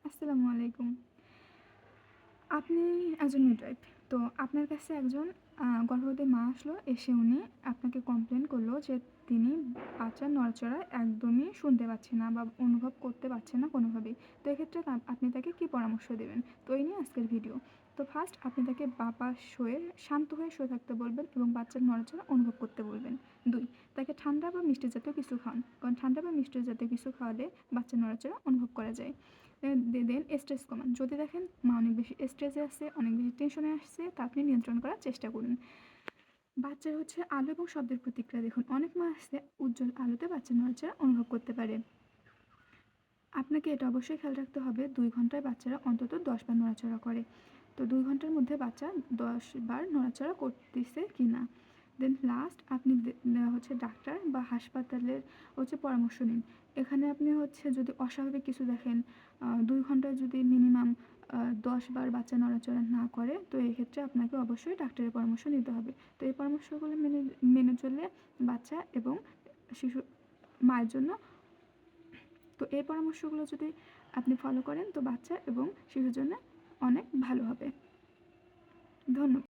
আসসালামু আলাইকুম। আপনি একজন মিডওয়াইফ। তো আপনার কাছে একজন গর্ভবতী মা আসলো, এসে উনি আপনাকে কমপ্লেন করলো যে তিনি বাচ্চার নড়াচড়া একদমই শুনতে পাচ্ছেন না বা অনুভব করতে পারছেন না কোনোভাবেই। তো এক্ষেত্রে আপনি তাকে কী পরামর্শ দেবেন? তো এই নিয়ে আজকের ভিডিও। তো ফার্স্ট আপনি তাকে শান্ত হয়ে শুয়ে থাকতে বলবেন এবং বাচ্চার নড়াচড়া অনুভব করতে বলবেন। ২, তাকে ঠান্ডা বা মিষ্টি জাতীয় কিছু খাওয়ান। কারণ ঠান্ডা বা মিষ্টি জাতীয় কিছু খাওয়ালে বাচ্চার নড়াচড়া অনুভব করা যায়। দেন স্ট্রেস কমান। যদি দেখেন মা অনেক বেশি স্ট্রেসে আছে, অনেক বেশি টেনশনে আসছে, তা আপনি নিয়ন্ত্রণ করার চেষ্টা করুন। বাচ্চার আলো এবং শব্দের প্রতিক্রিয়া দেখুন। অনেক মা আছে উজ্জ্বল আলোতে বাচ্চার নড়াচড়া অনুভব করতে পারে। আপনাকে এটা অবশ্যই খেয়াল রাখতে হবে ২ ঘন্টায় বাচ্চারা অন্তত ১০ বার নড়াচড়া করে। তো ২ ঘন্টার মধ্যে বাচ্চা ১০ বার নড়াচড়া করতেছে কি না। দেন লাস্ট আপনি ডাক্তার বা হাসপাতালের পরামর্শ নিন। এখানে আপনি যদি অস্বাভাবিক কিছু দেখেন, ২ ঘন্টায় যদি মিনিমাম ১০ বার বাচ্চা নড়াচড়া না করে, তো এক্ষেত্রে আপনাকে অবশ্যই ডাক্তারের পরামর্শ নিতে হবে। তো এই পরামর্শগুলো মেনে চললে বাচ্চা এবং শিশু মায়ের জন্য, তো এই পরামর্শগুলো যদি আপনি ফলো করেন তো বাচ্চা এবং শিশুর জন্য অনেক ভালো হবে। ধন্যবাদ।